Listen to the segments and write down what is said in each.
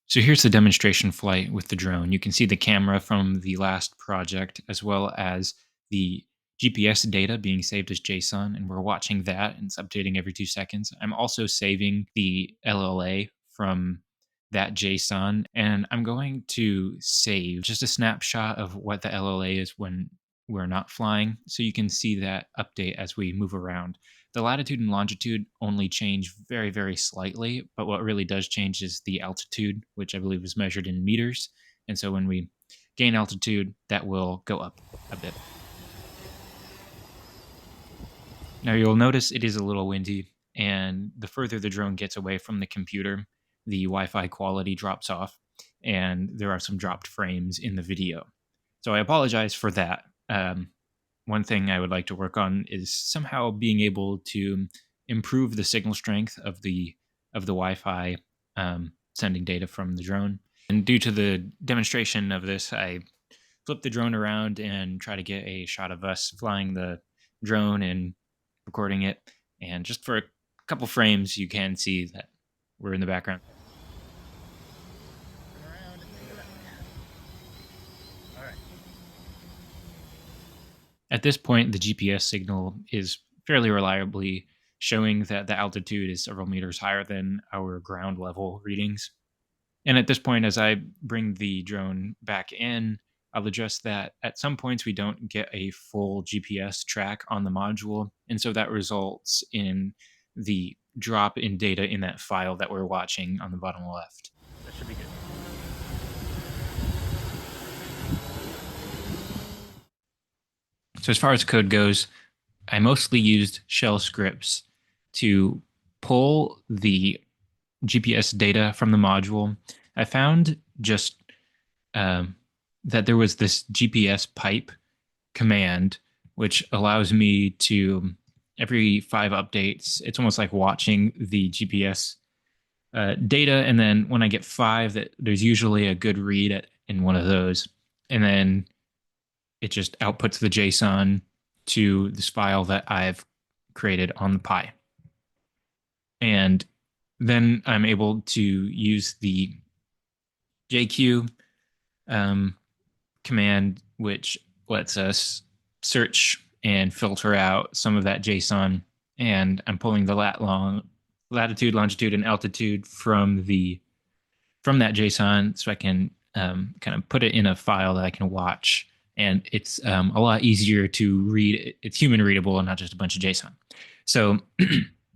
So here's the demonstration flight with the drone. You can see the camera from the last project as well as the GPS data being saved as JSON, and we're watching that and it's updating every 2 seconds. I'm also saving the LLA from that JSON, and I'm going to save just a snapshot of what the LLA is when we're not flying so you can see that update as we move around. The latitude and longitude only change very, very slightly, but what really does change is the altitude, which I believe is measured in meters. And so when we gain altitude, that will go up a bit. Now you'll notice it is a little windy, and the further the drone gets away from the computer, the Wi-Fi quality drops off, and there are some dropped frames in the video. So I apologize for that. One thing I would like to work on is somehow being able to improve the signal strength of the Wi-Fi sending data from the drone. And due to the demonstration of this, I flip the drone around and try to get a shot of us flying the drone and recording it. And just for a couple frames, you can see that we're in the background. At this point, the GPS signal is fairly reliably showing that the altitude is several meters higher than our ground level readings. And at this point, as I bring the drone back in, I'll address that at some points we don't get a full GPS track on the module. And so that results in the drop in data in that file that we're watching on the bottom left. That should be good. So as far as code goes, I mostly used shell scripts to pull the GPS data from the module. I found just that there was this GPS pipe command, which allows me to, every 5 updates, it's almost like watching the GPS data. And then when I get 5, that there's usually a good read in one of those. And then it just outputs the JSON to this file that I've created on the Pi. And then I'm able to use the JQ command, which lets us search and filter out some of that JSON. And I'm pulling the latitude, longitude, and altitude from that JSON, so I can kind of put it in a file that I can watch. And it's a lot easier to read. It's human readable and not just a bunch of JSON. So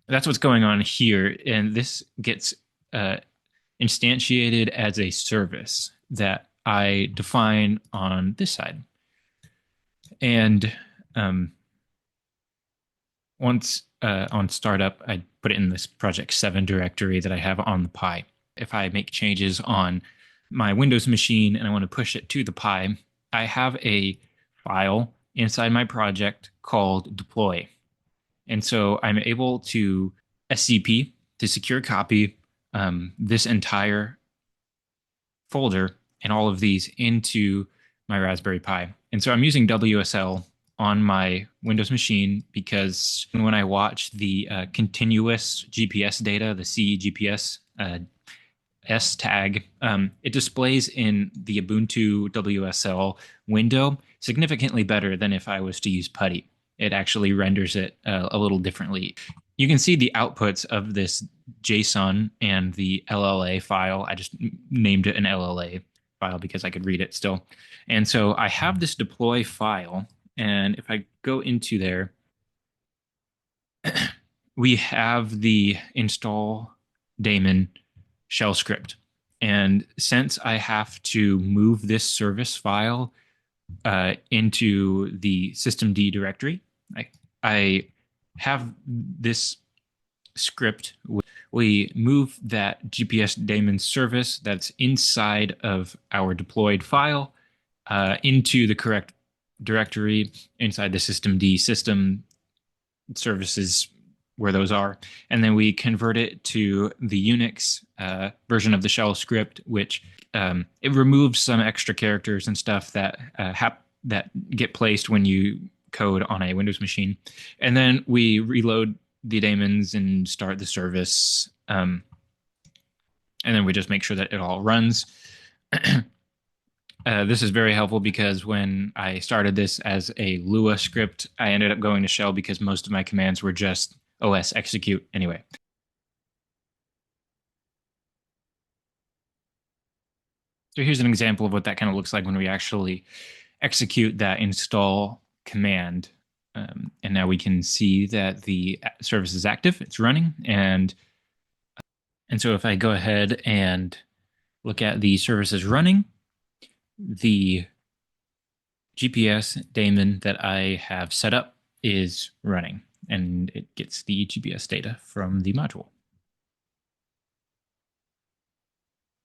that's what's going on here. And this gets instantiated as a service that I define on this side. And once on startup, I put it in this project 7 directory that I have on the Pi. If I make changes on my Windows machine and I want to push it to the Pi, I have a file inside my project called deploy. And so I'm able to SCP, to secure copy, this entire folder and all of these into my Raspberry Pi. And so I'm using WSL on my Windows machine because when I watch the continuous GPS data, the CGPS S tag, it displays in the Ubuntu WSL window significantly better than if I was to use PuTTY. It actually renders it a little differently. You can see the outputs of this JSON and the LLA file. I just named it an LLA file because I could read it still. And so I have this deploy file, and if I go into there, we have the install daemon shell script. And since I have to move this service file into the systemd directory, I have this script. We move that GPS daemon service that's inside of our deployed file into the correct directory inside the systemd system services where those are. And then we convert it to the Unix version of the shell script, which it removes some extra characters and stuff that that get placed when you code on a Windows machine. And then we reload the daemons and start the service. and then we just make sure that it all runs. This is very helpful because when I started this as a Lua script, I ended up going to shell because most of my commands were just OS execute anyway. So here's an example of what that kind of looks like when we actually execute that install command. And now we can see that the service is active, it's running. And so if I go ahead and look at the services running, the GPS daemon that I have set up is running, and it gets the GPS data from the module.